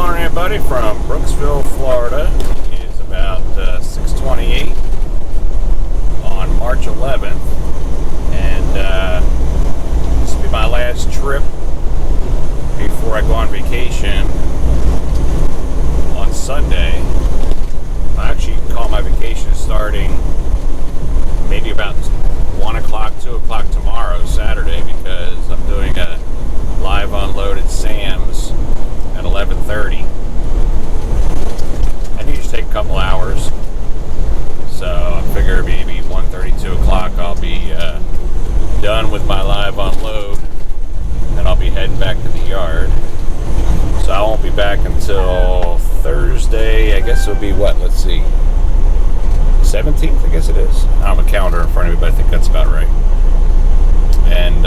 morning, everybody, from Brooksville, Florida. It is about 6:28 on March 11th, and this will be my last trip before I go on vacation on Sunday. I actually call my vacation starting maybe about 1 o'clock, 2 o'clock tomorrow, Saturday, because I'm doing a live unload at Sam's at 11:30. And it usually take a couple hours, so I figure maybe 1:30, 2 o'clock I'll be done with my live unload, and I'll be heading back to the yard. So I won't be back until Thursday. I guess it'll be what? Let's see, 17th, I guess it is. I don't have a calendar in front of me, but I think that's about right. And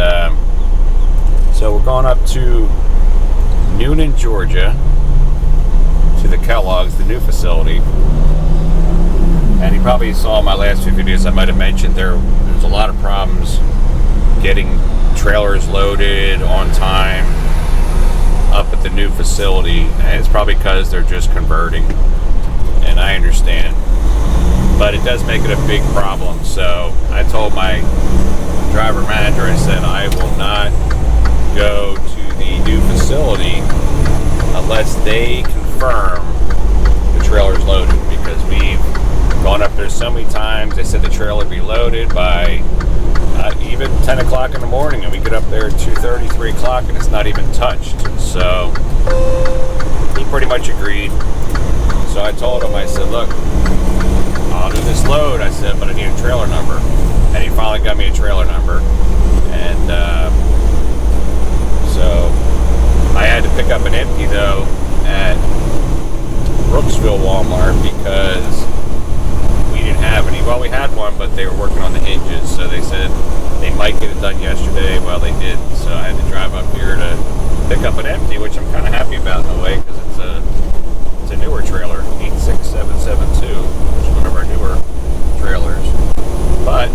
so we're going up to Newnan, Georgia, to the Kellogg's, the new facility. And you probably saw my last few videos, I might have mentioned there's a lot of problems getting trailers loaded on time up at the new facility. And it's probably because they're just converting, and I understand. But it does make it a big problem. So I told my driver manager, I said, I will not go to the new facility unless they confirm the trailer's loaded, because we've gone up there so many times. They said the trailer would be loaded by even 10 o'clock in the morning, and we get up there at 2:30, 3 o'clock, and it's not even touched. So he pretty much agreed. So I told him, I said, look, I'll do this load, I said, but I need a trailer number. And he finally got me a trailer number. And so I had to pick up an empty, though, at Brooksville Walmart, because we didn't have any. Well, we had one, but they were working on the hinges, so they said they might get it done yesterday. Well, they didn't, so I had to drive up here to pick up an empty, which I'm kind of happy about in a way, because it's a newer trailer, 86772, which is one of our newer trailers. But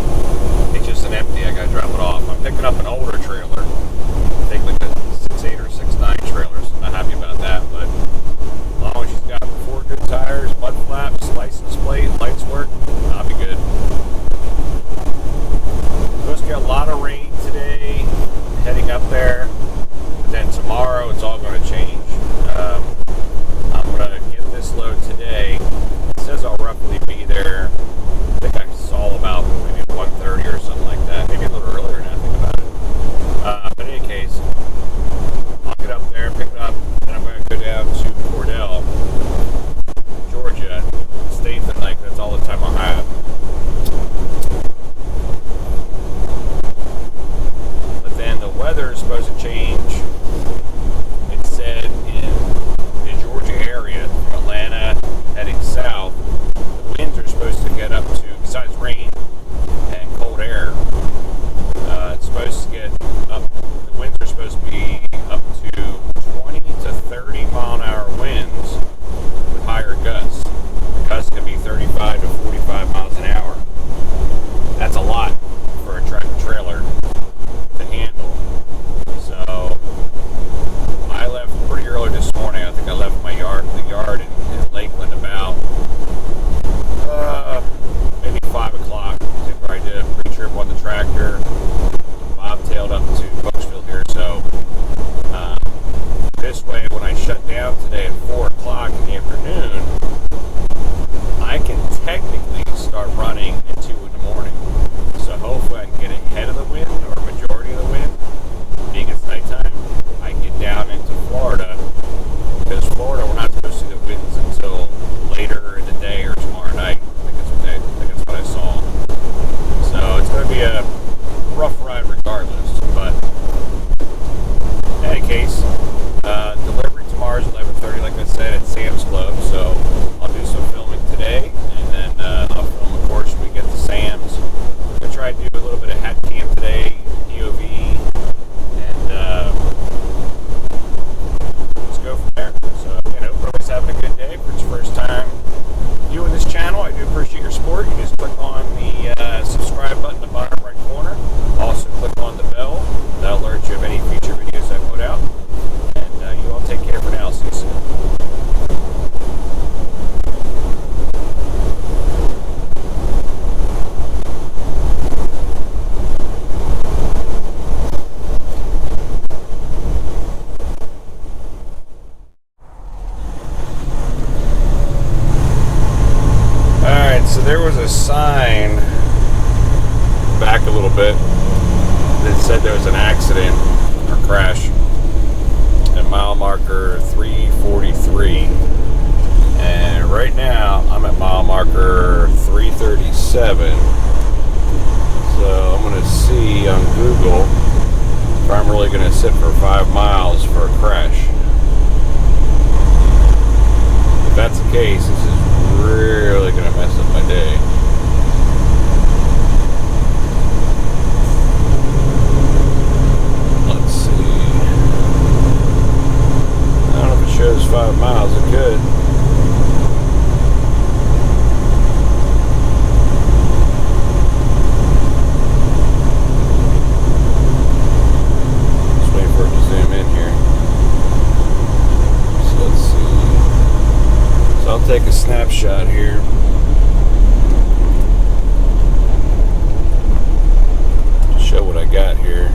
it's just an empty. I got to drop it off. I'm picking up an older trailer. I think like a 6.8 or 6.9 trailer, so I'm not happy about that. But as long as she's got 4 good tires, mud flaps, license plate, lights work, I'll be good. Supposed to get a lot of rain today, heading up there. But then tomorrow it's all going to change. I'm going to get this load today. It says I'll roughly be there. I think I saw about maybe 1:30 or something like that. Maybe a little earlier now, think about it. But in any case, I'll get up there, pick it up, and I'm going to go down to Cordell, Georgia, stay the night. That's all the time I'll have. But then the weather is supposed to change. It said in the Georgia area, from Atlanta heading south, the winds are supposed to get up to, besides rain and cold air, it's supposed to get up, the winds are supposed to be up to 20 to 30 mile an hour winds with higher gusts. The gusts can be 35 to 45 miles an hour. That's a lot for a tractor trailer to handle. So I left pretty early this morning. I think I left the yard in Lakeland about maybe 5 o'clock. I think I did a pre-trip on the tractor, bobtailed up to Brooksville here. So this way, when I shut down today at 4 o'clock in the afternoon, I can technically start running at 2 in the morning. So hopefully I can get ahead of the wind, or majority of the wind, being it's nighttime. I can get down into Florida, because Florida, we're not supposed to see the winds until later in the day or tomorrow night. I think that's what I saw. So it's going to be a rough ride regardless. But in any case, delivery tomorrow is 11:30, like I said, at Sam's Club. So I'll do some filming today, and then I'll film, of course, when we get to Sam's. I'm going to try to do a little bit of hat cam today, there was a sign back a little bit that said there was an accident or crash at mile marker 343. And right now, I'm at mile marker 337. So I'm going to see on Google if I'm really going to sit for 5 miles for a crash. If that's the case, this is really going to mess up my day. Let's see. I don't know if it shows 5 miles. It could. I'll take a snapshot here. Show what I got here.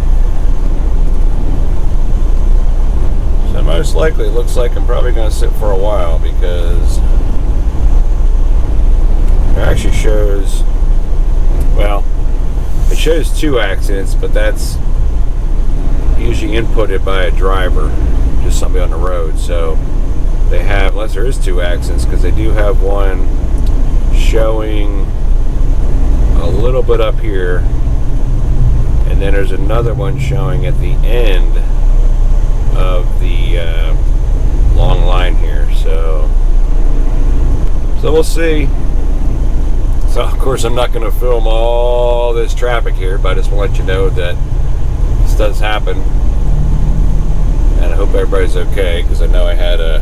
So most likely it looks like I'm probably going to sit for a while because it actually shows, well, it shows 2 accidents, but that's usually inputted by a driver, just somebody on the road. So they have, unless there is 2 accidents, because they do have one showing a little bit up here, and then there's another one showing at the end of the long line here. So we'll see. So of course I'm not going to film all this traffic here, but I just want to let you know that this does happen, and I hope everybody's okay, because I know I had an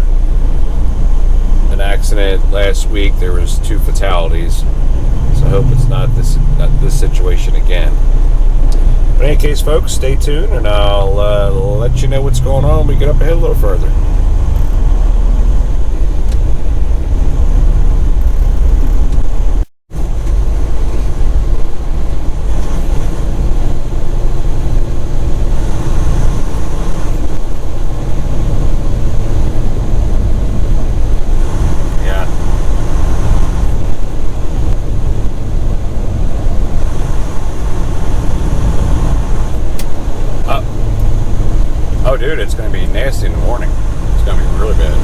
accident last week. There was 2 fatalities, so I hope it's not this situation again. But in any case, folks, stay tuned, and I'll let you know what's going on when we get up ahead a little further. Oh, dude, it's going to be nasty in the morning. It's going to be really bad.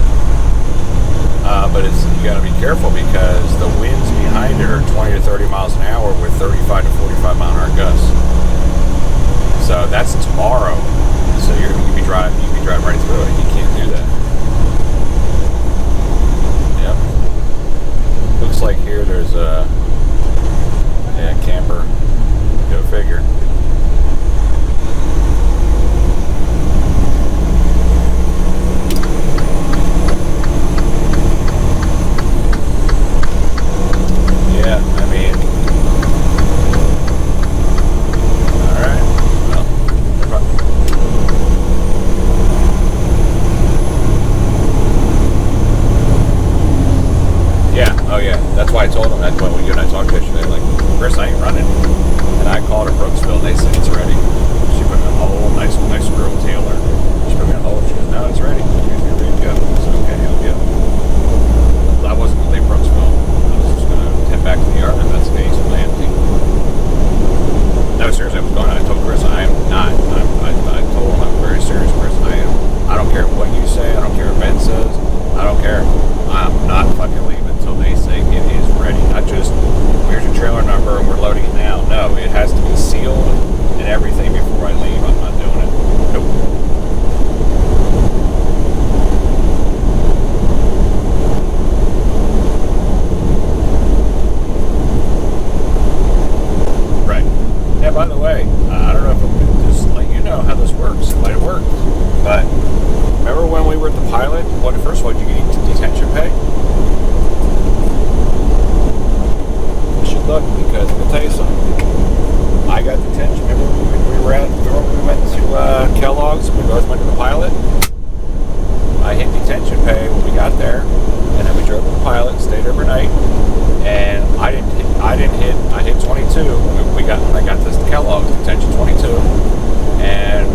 But you got to be careful because the winds behind it are 20 to 30 miles an hour with 35 to 45 mile an hour gusts. So that's tomorrow. So you'll be driving right through it. You can't do that. Yep. Looks like here there's a camper. Go figure. Yeah, I mean, all right. Well, yeah, oh yeah. That's why I told them. That's why when you and I talked yesterday, like, Chris, I ain't running. And I called her Brooksville, and they said it's ready. She put me on hold. Nice girl, Taylor. She put me on hold. She goes, no, it's ready. You're ready to go. I said, okay, I'll go. I wasn't going to leave Brooksville. Head back to the yard, and that's the case, really empty. No, seriously, I was going. I told Chris I am not. I told him I'm very serious, Chris. I don't care what you say. I don't care what Ben says. I don't care. I'm not fucking leaving until they say it is ready. Not just here's your trailer number and we're loading it now. No, it has to be sealed and everything before I leave. I'm not doing it. Nope. Yeah, by the way, I don't know if I'm going to just let you know how this works. It might have worked. But remember when we were at the pilot? First of all, did you get detention pay? You should look, because I'm going to tell you something. I got detention. Remember we went to Kellogg's and we both went to the pilot? I hit detention pay when we got there. And then we drove to the pilot, stayed overnight. And I hit 22 when I got this Kellogg's detention 22, and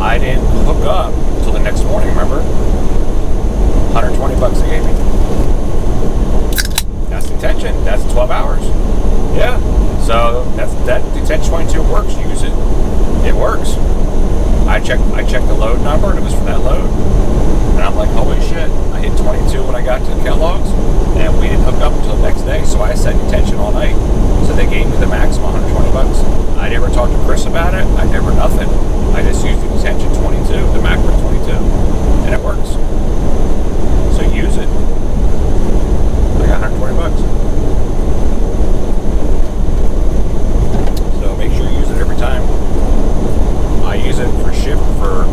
I didn't hook up until the next morning. Remember, $120 they gave me. That's detention. That's 12 hours. Yeah. So that detention 22 works. Use it. It works. I checked the load number, and it was for that load. And I'm like, holy shit! I hit 22 when I got to Kellogg's, and we didn't hook up until the next day. So I set detention all night. So they gave me the maximum $120. I never talked to Chris about it. I never nothing. I just used the detention 22, the maximum 22, and it works. So use it. I got $120. So make sure you use it every time. I use it for shift for.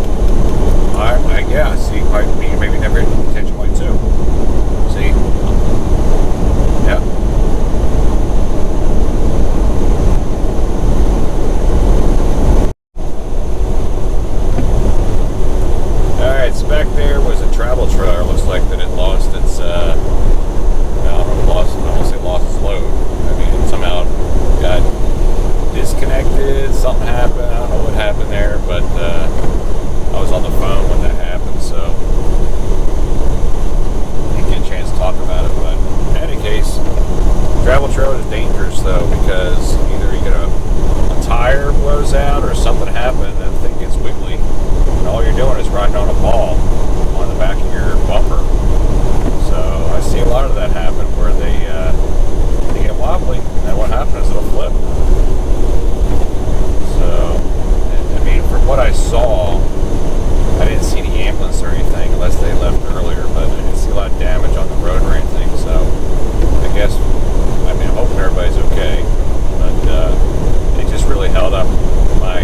Yeah. See, maybe never hit detention 22. See. Yeah. Alright, so back there was a travel trailer. Looks like that it lost its, I don't want to say lost its load. I mean, it somehow got disconnected, something happened, I don't know what happened there, but I was on the phone when that happened, so didn't get a chance to talk about it. But in any case, travel trailer is dangerous though, because either you get a tire blows out or something happened and the thing gets wiggly, and all you're doing is riding on a ball on the back of your bumper. So I see a lot of that happen where they get wobbly, and then what happens is it'll flip. So I mean, from what I saw, I didn't see the ambulance or anything unless they left earlier, but I didn't see a lot of damage on the road or anything. So I guess, I mean, I'm hoping everybody's okay, but it just really held up my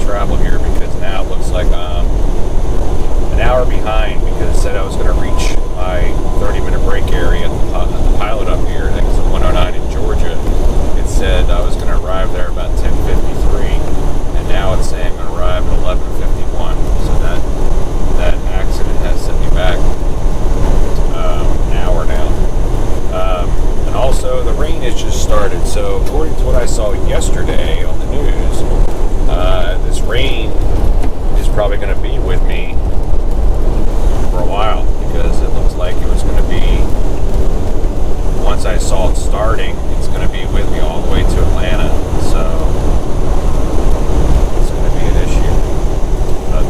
travel here, because now it looks like I'm an hour behind, because it said I was going to reach my 30-minute break area at the pilot up here, I think it's at 109 in Georgia. It said I was going to arrive there about 10:53, and now it's saying I'm going to arrive at 11:51. So that accident has sent me back an hour now. And also, the rain has just started. So according to what I saw yesterday on the news, this rain is probably going to be with me for a while, because it looks like it was going to be, once I saw it starting, it's going to be with me all the way to Atlanta. So it's going to be an issue. But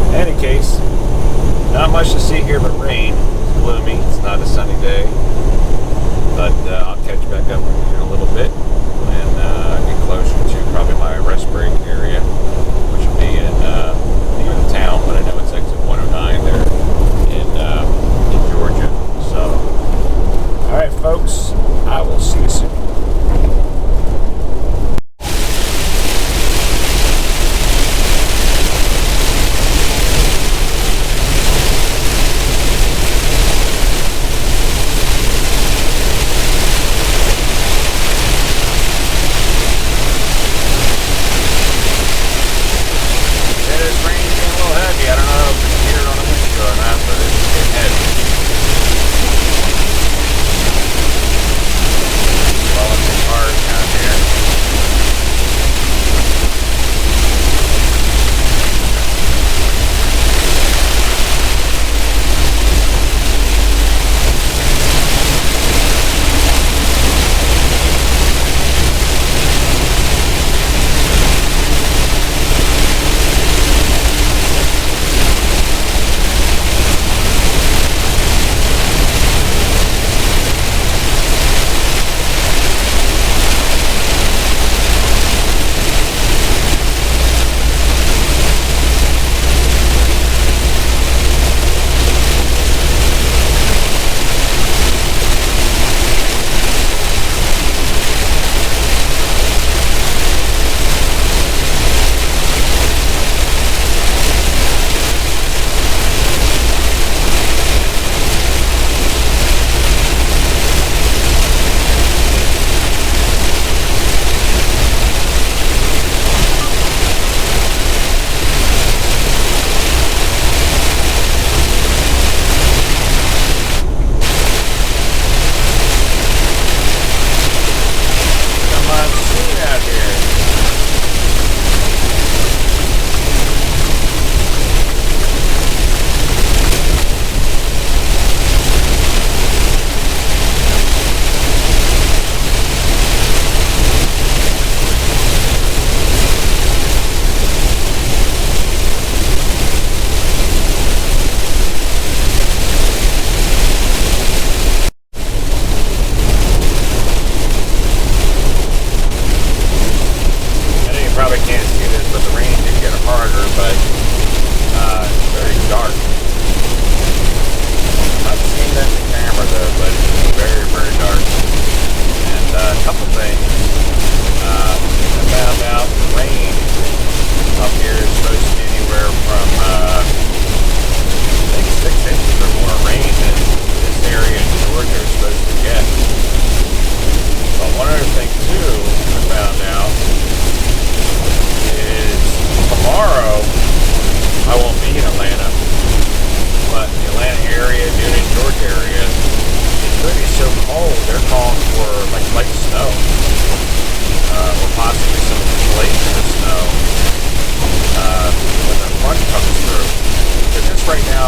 in any case, not much to see here but rain. It's gloomy. It's not a sunny day. But I'll catch back up with you in a little bit and get closer to probably my rest break area, which will be in near the town, but I know it's exit 109 there in Georgia. So, all right, folks, I will see you soon.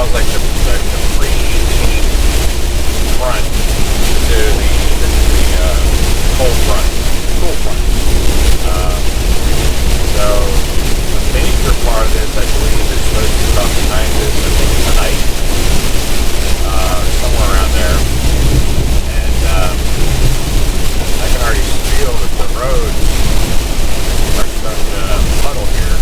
was like the pre-heat front to the cold front, cool front. So the major part of this, I believe, is supposed to be about the 9th, I think tonight, somewhere around there. And I can already feel that the roads are starting to puddle here.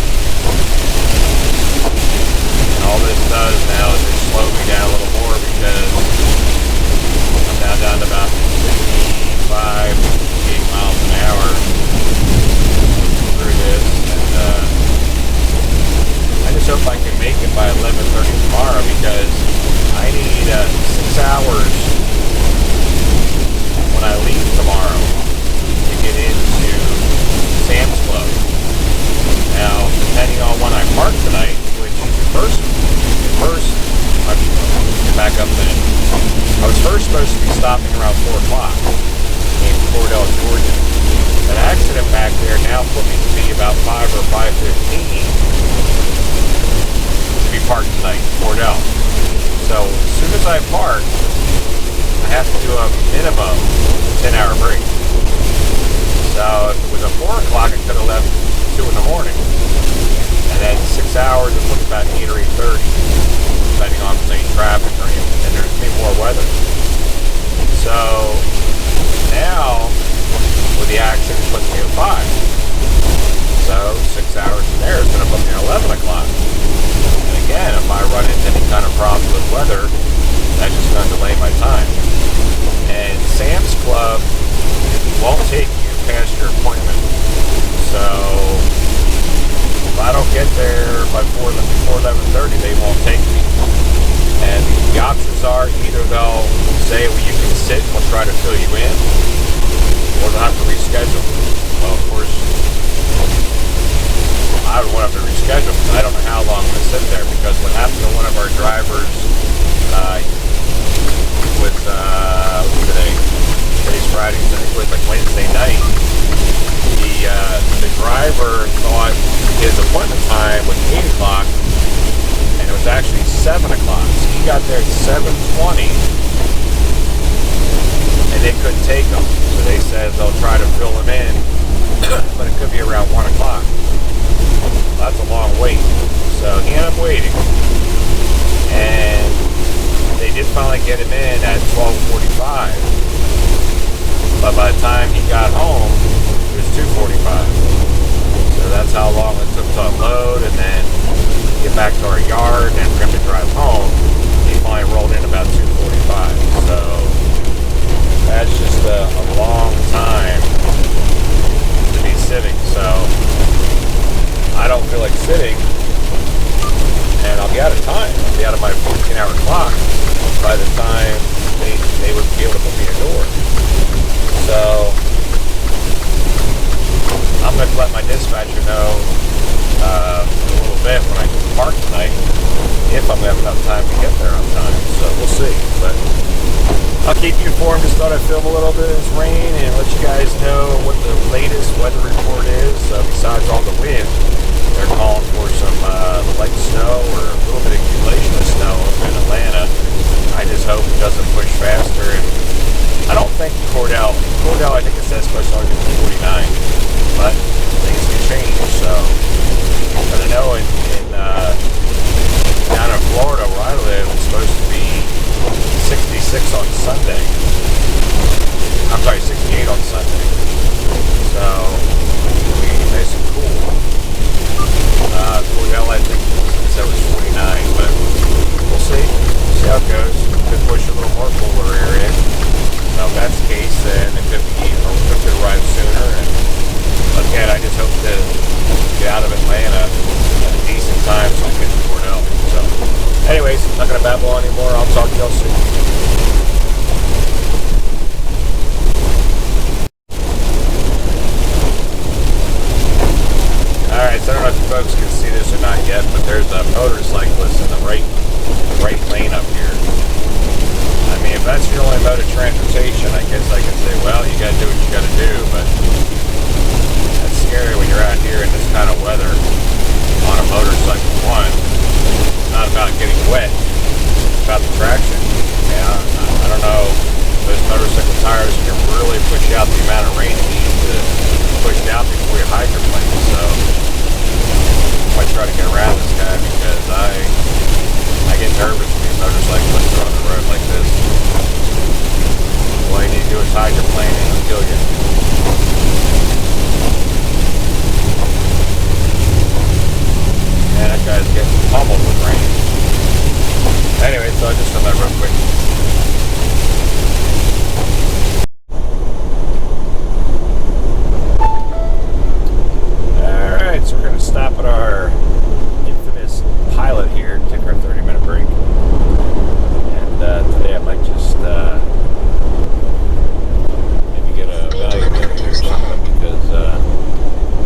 And all this does now is just slow me down a little more because I'm now down to about 55, 58 miles an hour through this. And I just hope I can make it by 11:30 tomorrow because I need 6 hours when I leave tomorrow to get into Sam's Club. Now, depending on when I park tonight, which first, I mean, back up then. I was first supposed to be stopping around 4 o'clock in Cordell, Georgia. An accident back there now put me to be about 5 or 5:15 to be parked tonight in Cordell. So as soon as I park, I have to do a minimum 10-hour break. So if it was at 4 o'clock, I could have left 2 in the morning. And then 6 hours is looking about 8 or 8:30, depending on, say, traffic or anything. And there's going to be more weather. So now, with the accident, it puts me at 5. So 6 hours from there is going to put me at 11 o'clock. And again, if I run into any kind of problems with weather, that's just going to delay my time. And Sam's Club won't take you past your appointment. So if I don't get there before 11:30, they won't take me. And the options are either they'll say, well, you can sit and we'll try to fill you in, or they'll have to reschedule. Well, of course, I would want them to reschedule because I don't know how long I'm going to sit there, because what happened to one of our drivers with today's Friday, so it was like Wednesday night. The driver thought his appointment time was 8 o'clock, and it was actually 7 o'clock. So he got there at 7:20, and they couldn't take him. So they said they'll try to fill him in, but it could be around 1 o'clock. That's a long wait. So he ended up waiting, and they did finally get him in at 12:45. But by the time he got home, it was 2:45. So that's how long it took to unload and then get back to our yard and for him to drive home. He finally rolled in about 2:45. So that's just a long time to be sitting. So I don't feel like sitting, and I'll be out of time. I'll be out of my 14-hour clock by the time they would be able to put me indoors. So I'm going to let my dispatcher know a little bit when I park tonight if I'm going to have enough time to get there on time. So we'll see. But I'll keep you informed. Just thought I'd film a little bit of this rain and let you guys know what the latest weather report is. Besides all the wind, they're calling for some light snow or a little bit of accumulation of snow up in Atlanta. I just hope it doesn't push faster. And I don't think Cordell, I think it says supposed to only be 49, but things can change. So, but I know down in Florida where I live, it's supposed to be 66 on Sunday. I'm sorry, 68 on Sunday. So it'll be nice and cool. Cordell, I think it said it was 49, but we'll see. See how it goes. Could push a little more cooler area. Now, if that's the case, then it could arrive sooner. And again, I just hope to get out of Atlanta at a decent time so I can get to Cordell. So, anyways, not going to babble anymore. I'll talk to y'all soon. Alright, so I don't know if you folks can see this or not yet, but there's a motorcyclist in the right lane up here. I mean, if that's your only mode of transportation, I guess I can say, well, you gotta do what you gotta do, but that's scary when you're out here in this kind of weather on a motorcycle. One, it's not about getting wet. about the traction. I don't know, those motorcycle tires can really push out the amount of rain you need to push down before you hydroplane. So I might try to get around this guy because I get nervous when a motorcyclist are on the road like this. All you need to do is hydroplane and it'll kill you. Man, that guy's getting pummeled with rain. Anyway, so I just done that real quick. Alright, so we're going to stop at our infamous Pilot here, take our 30-minute break. And today I might just maybe get a value meter or something because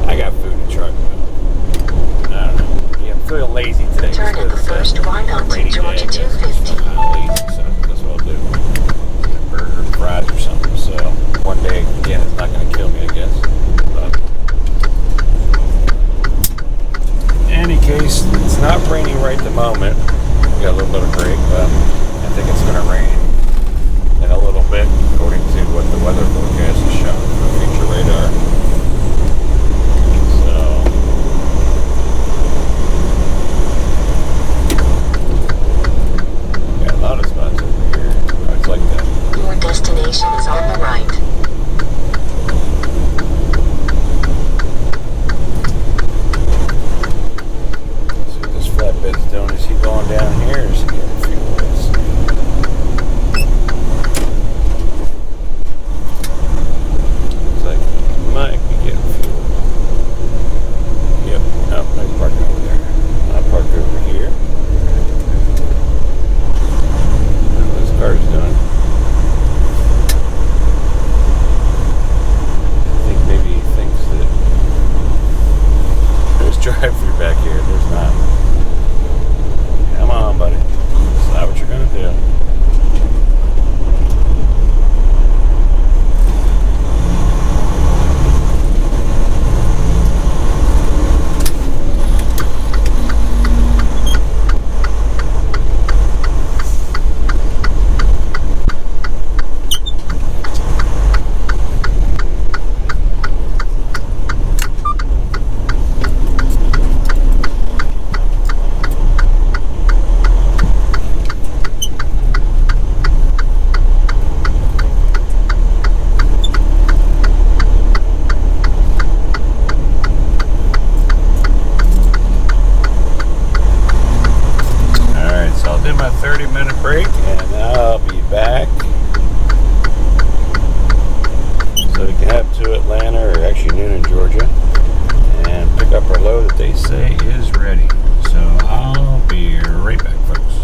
I got food to truck. I don't know. Yeah, I'm feeling lazy today. Turn at the first right on Georgia 250. I'm kind of lazy, so that's what I'll do. Get a burger, fries, or something. So one day, again, it's not going to kill me, I guess. But in any case, it's not raining right at the moment. We got a little bit of break, but I think it's going to rain in a little bit, according to what the weather forecast is showing for future radar. Destination is on the right. See what this flatbed's doing. Is he going down here or is he getting fuel? Looks like he might be getting fuel. Yep. No, I'm parking over there. I'll park over here. What this car's doing. Drive-through back here. There's not. Come on, buddy. That's not what you're gonna do. My 30-minute break and I'll be back so we can head to Atlanta, or actually Noonan, Georgia, and pick up our load that they say is ready. So I'll be right back, folks.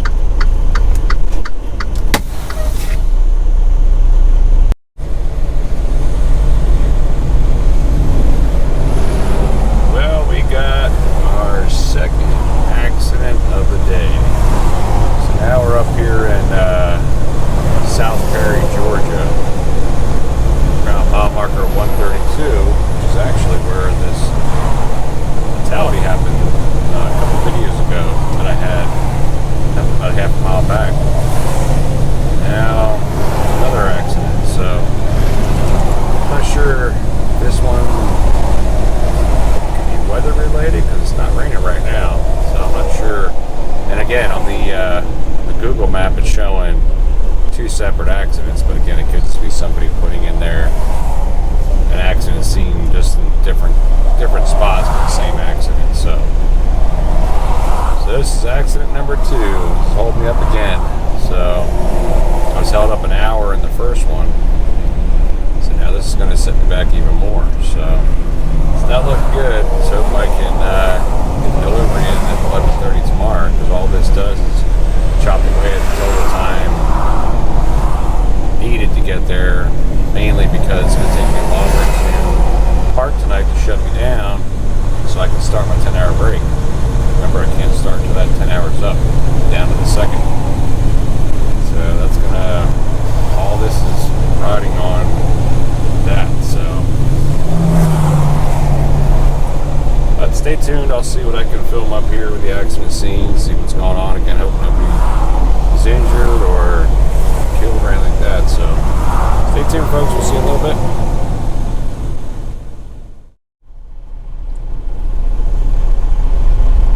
Well, we got our second accident of the day. Now we're up here in South Perry, Georgia, around mile marker 132, which is actually where this fatality happened a couple videos ago that I had about half a mile back. Now, another accident, so I'm not sure if this one could be weather related because it's not raining right now, so I'm not sure. And again, on the Google map, it's showing two separate accidents, but again, it could just be somebody putting in there an accident scene just in different spots, but the same accident. So this is accident number 2. It's holding me up again. So I was held up an hour in the first one. So now this is going to set me back even more. So it's not looking good. Let's hope I can get delivery in at 11:30 tomorrow, because all this does is chop away at the total time needed to get there, mainly because it's going to take me longer to park tonight to shut me down so I can start my 10-hour break. Remember, I can't start until that 10 hours up, down to the second. So that's going to, all this is riding on that, so. But stay tuned, I'll see what I can film up here with the accident scene, see what's going on. Again, hope nobody is was injured or killed or anything like that. So stay tuned, folks. We'll see you in a little bit.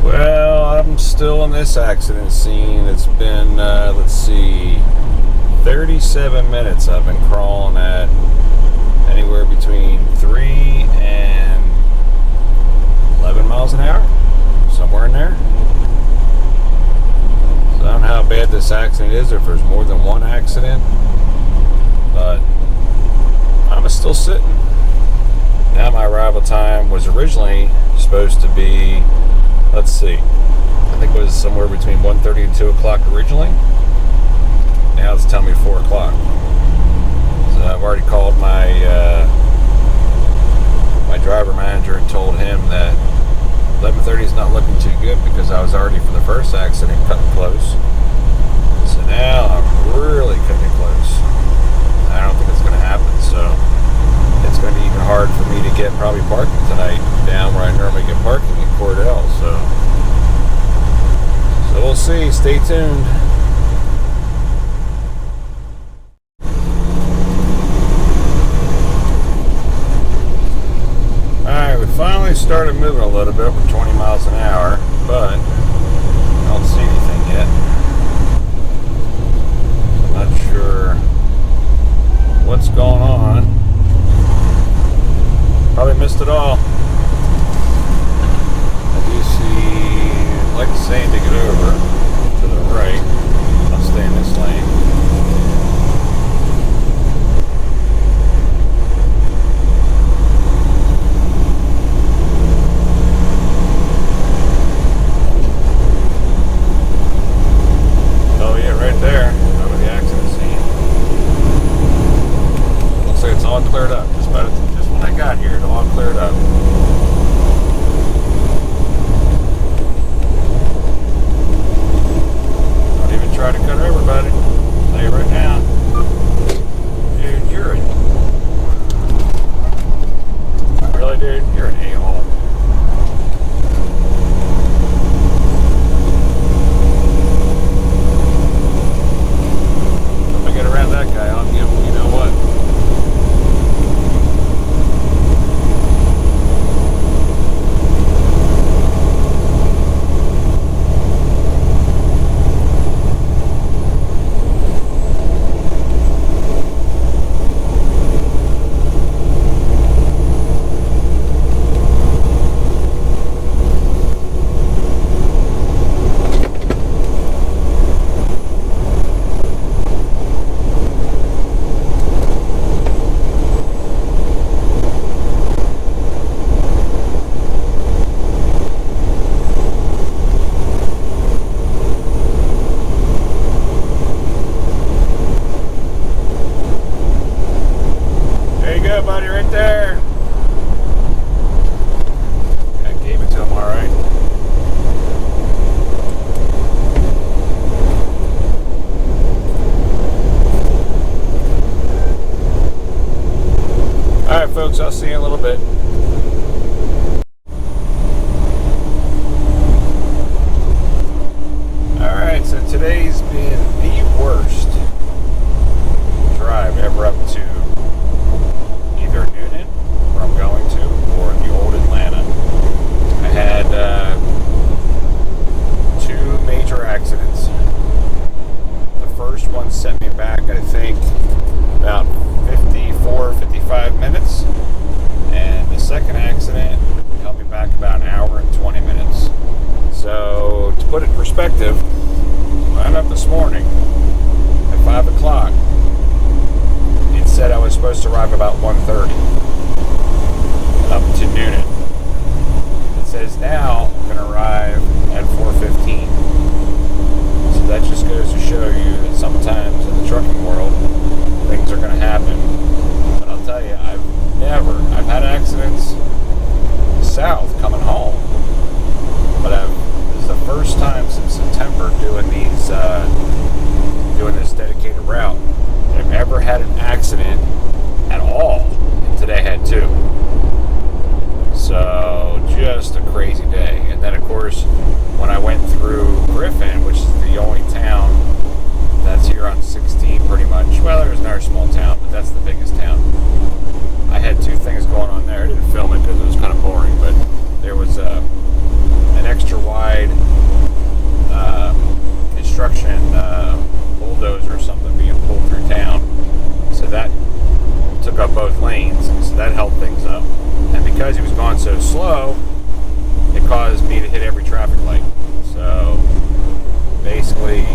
Well, I'm still in this accident scene. It's been, let's see, 37 minutes I've been crawling at anywhere between 3 and 11 miles an hour, somewhere in there. So I don't know how bad this accident is, or if there's more than one accident, but I'm still sitting. Now my arrival time was originally supposed to be, let's see, I think it was somewhere between 1:30 and 2 o'clock originally. Now it's telling me 4 o'clock. So I've already called my my driver manager and told him that 11:30 is not looking too good because I was already, for the first accident, cutting close. So now I'm really cutting close. I don't think it's going to happen, so it's going to be even hard for me to get probably parking tonight down where I normally get parking in Cordell. So we'll see. Stay tuned. Alright, we finally started moving a little bit. We're 20 miles an hour, but I don't see anything yet. I'm not sure what's going on. Probably missed it all. I do see, like saying to get over to the right. I'll stay in this lane. Oh yeah, right there, over the accident scene. Looks like it's all cleared up. Just when I got here, it all cleared up. Try to cut everybody. I'll tell you right now. Dude, you're really, dude, you're an a-hole. If I get around that guy, I'll give him, you know what? Buddy, right there. I gave it to him, all right. All right, folks, I'll see you in a little bit. All right, so today's been the worst drive ever up to either Newton, where I'm going to, or the old Atlanta. I had 2 major accidents. The first one set me back, I think, about 54, 55 minutes. And the second accident held me back about an hour and 20 minutes. So, to put it in perspective, I got up this morning at 5 o'clock. Said I was supposed to arrive about 1:30 up to Newton. It says now I'm going to arrive at 4:15. So that just goes to show you that sometimes in the trucking world things are going to happen. But I'll tell you, I've had accidents south coming home, but this is the first time since September doing this dedicated route. I've ever had an accident at all, and today I had 2. So just a crazy day. And then of course when I went through Griffin, which is the only town That's here on 16 pretty much. Well, there's another small town, but that's the biggest town. I had two things going on there. I didn't film it because it was kind of boring, but there was an extra wide construction bulldozer or something being pulled through town. So that took up both lanes, so that held things up. And because he was going so slow, it caused me to hit every traffic light. So basically,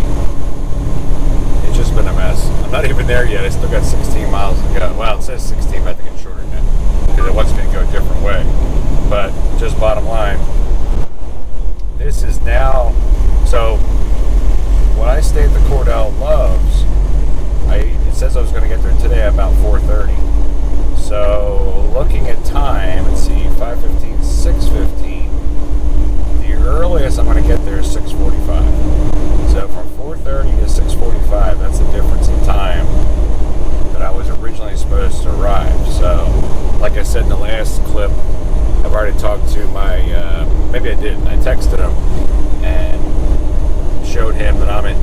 it's just been a mess. I'm not even there yet. I still got 16 miles to go. Well, it says 16, but I think it's shorter than that because it wasn't going to go a different way. But just bottom line, this is now. So when I stayed at the LOOKY-LOU'S, it says I was going to get there today about 4:30. So looking at time, let's see, 5:15, 6:15. The earliest I'm going to get there is 6:45. So from 4:30 to 6:45, that's the difference in time that I was originally supposed to arrive. So, like I said in the last clip, I've already talked to my, maybe I didn't, I texted him and showed him that I'm in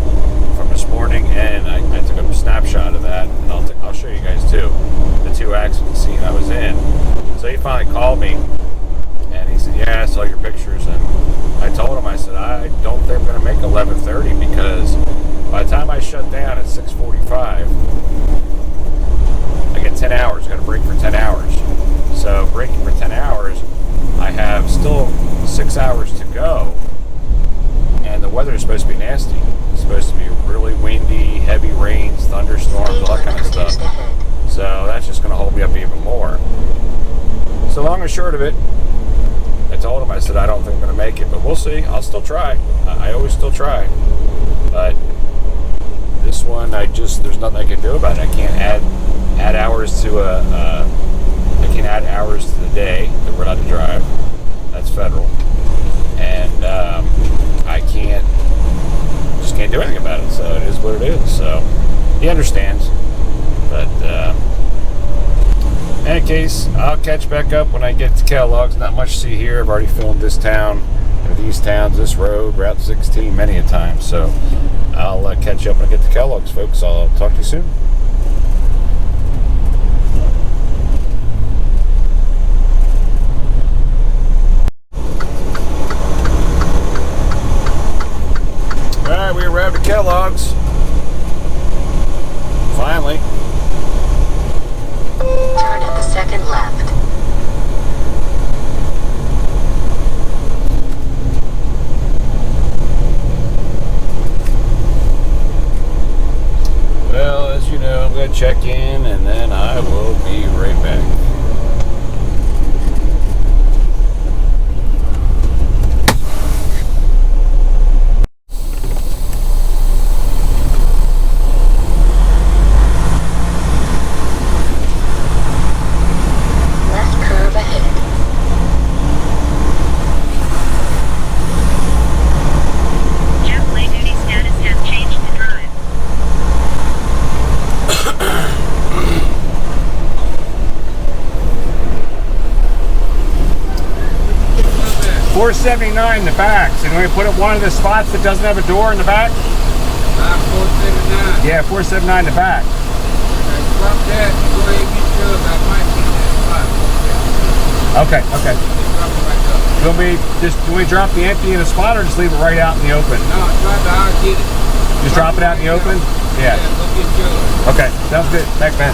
from this morning, and I took a snapshot of that, and I'll show you guys too, the two accident scene I was in. So he finally called me, and he said, yeah, I saw your pictures, and I told him, I said, I don't think I'm going to make 11:30 because by the time I shut down at 6:45, I get 10 hours, got to break for 10 hours. So breaking for 10 hours, I have still 6 hours to go, and the weather is supposed to be nasty. It's supposed to be really windy, heavy rains, thunderstorms, all that kind of stuff. So that's just going to hold me up even more. So long and short of it, I told him, I said, I don't think I'm going to make it, but we'll see. I'll still try. I always still try. But this one, there's nothing I can do about it. I can't add hours to I can add hours to the day that we're allowed to drive. That's federal. And I just can't do anything about it. So it is what it is. So he understands. But in any case, I'll catch back up when I get to Kellogg's. Not much to see here. I've already filmed this town, or these towns, this road, Route 16 many a time. So I'll catch you up when I get to Kellogg's, folks. I'll talk to you soon. Alright, we arrived at Kellogg's. Finally. Turn at the second left. Well, as you know, I'm going to check in and then I will be right back. Left curve ahead. Jet play duty status has changed to drive. 479 in the back. So can we put it one of the spots that doesn't have a door in the back? 479. Yeah, 479 in the back. Drop that, go ahead and get yours. I might need that spot. Okay, okay. Drop it right up. Do we drop the empty in the spot or just leave it right out in the open? No, drop it, I'll get it. Just drop it out in the open? Yeah. Yeah, go get yours. Okay, sounds good. Thanks, man.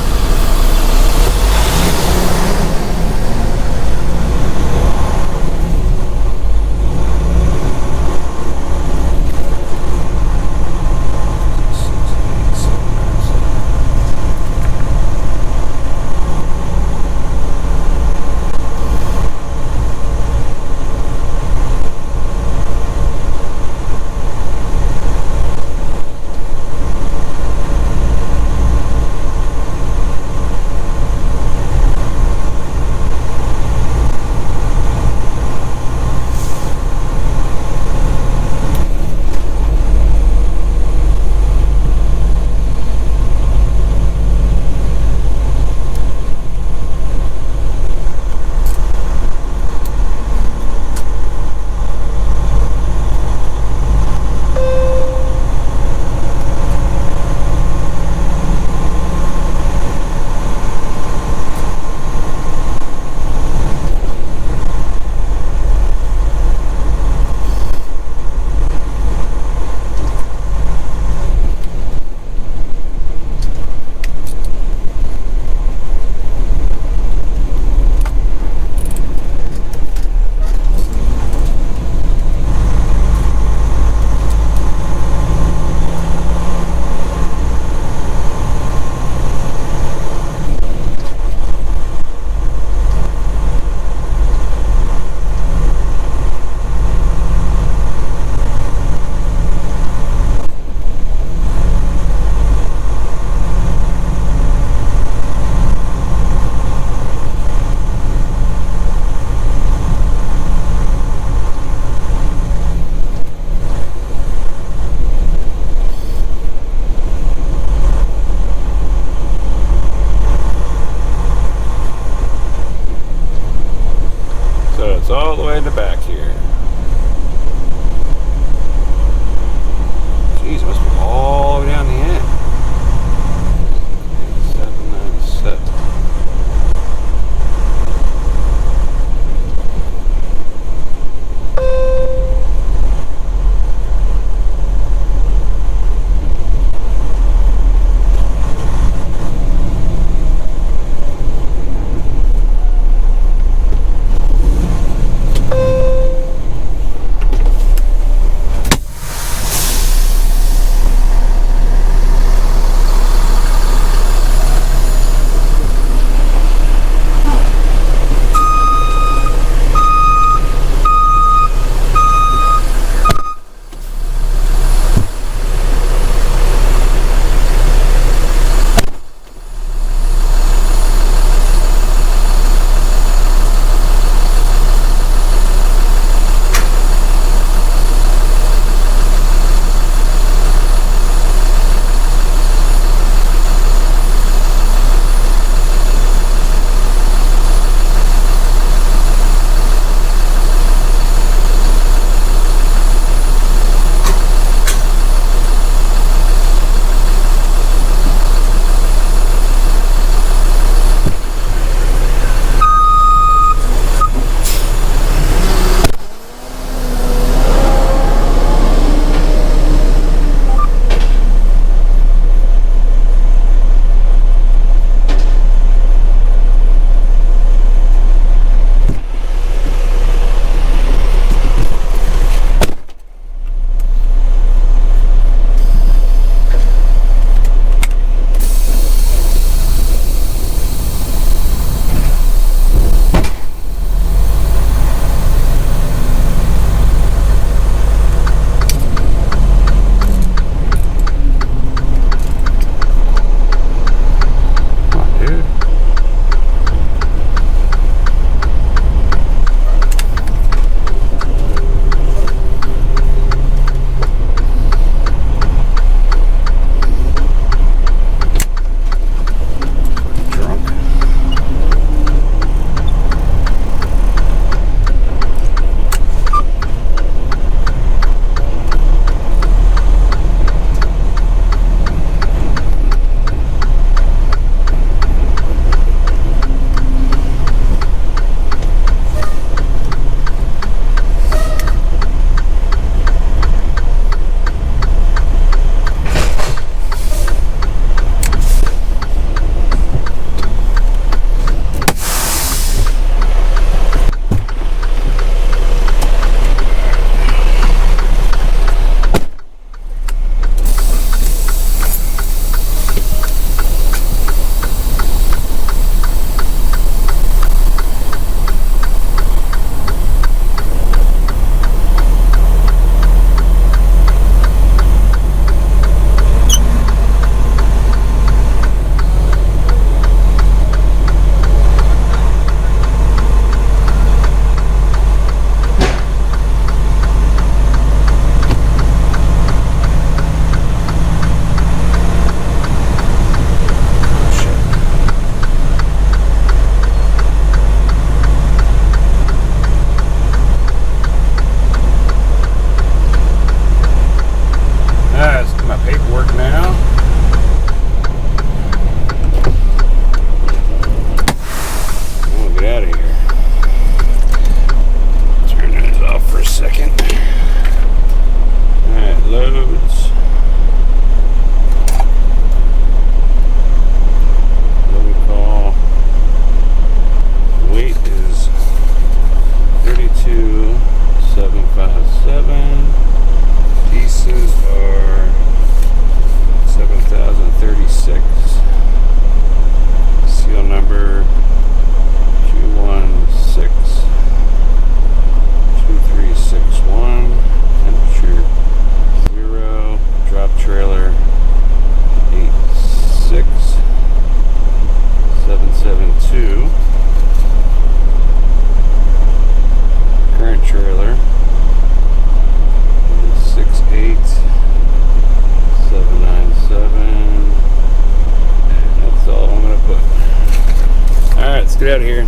get out of here.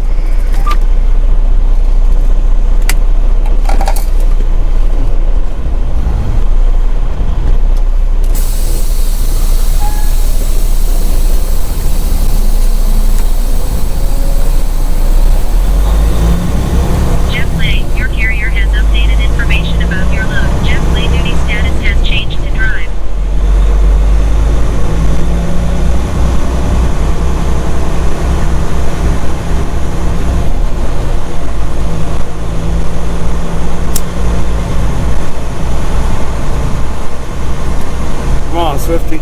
Swifty. I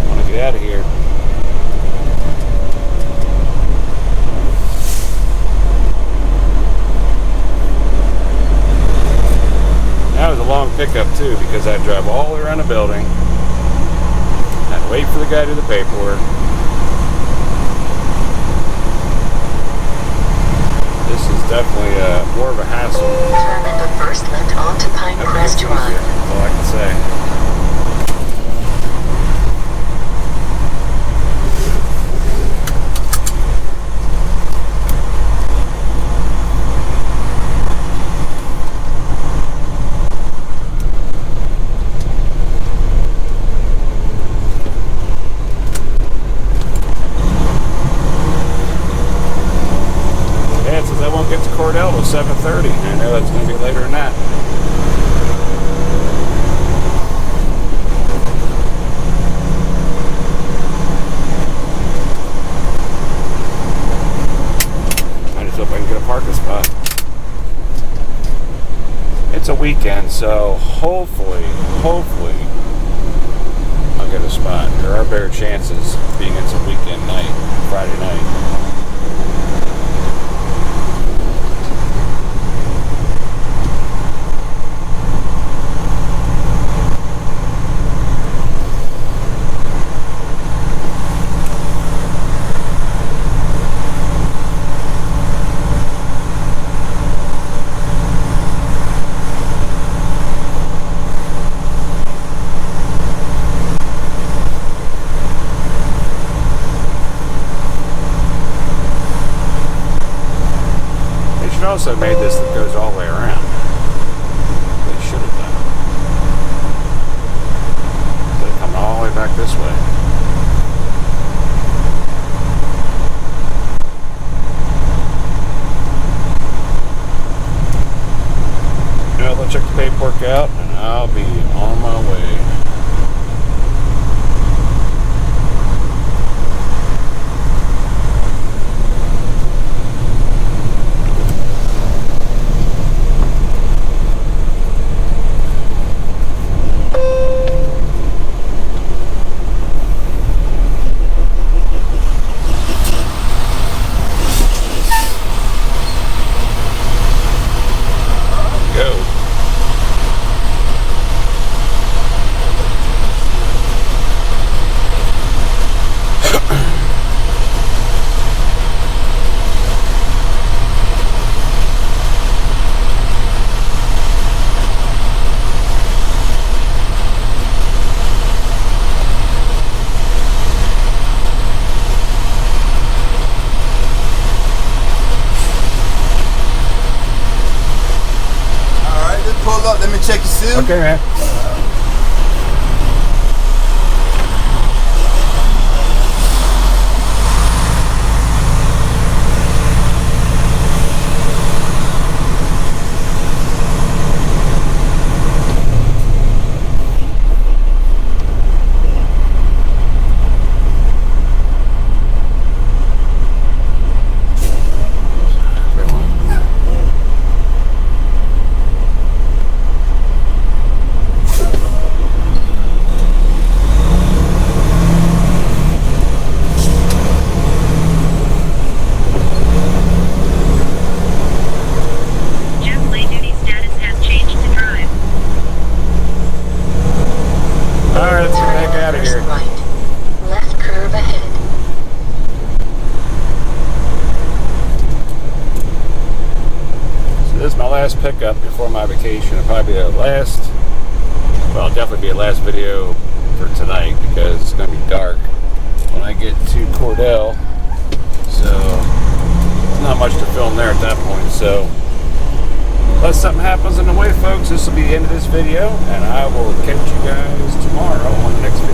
want to get out of here. That was a long pickup too, because I drive all the way around the building. I'd wait for the guy to do the paperwork. This is definitely more of a hassle. Turn in the first left onto TIME.IS Drive. That's all I can say. I won't get to Cordell till 7:30. I know it's going to be later than that. I just hope I can get a parking spot. It's a weekend, so hopefully I'll get a spot. There are better chances being it's a weekend night, Friday night. Also made this that goes all the way around. They should have done it. They're coming all the way back this way. You know, let's check the paperwork out and I'll be on my way. Let me check your seal. Okay, man. Last pickup before my vacation. It'll probably be the last, well, it'll definitely be the last video for tonight because it's going to be dark when I get to Cordell. So, not much to film there at that point. So, unless something happens on the way, folks, this will be the end of this video, and I will catch you guys tomorrow on the next video.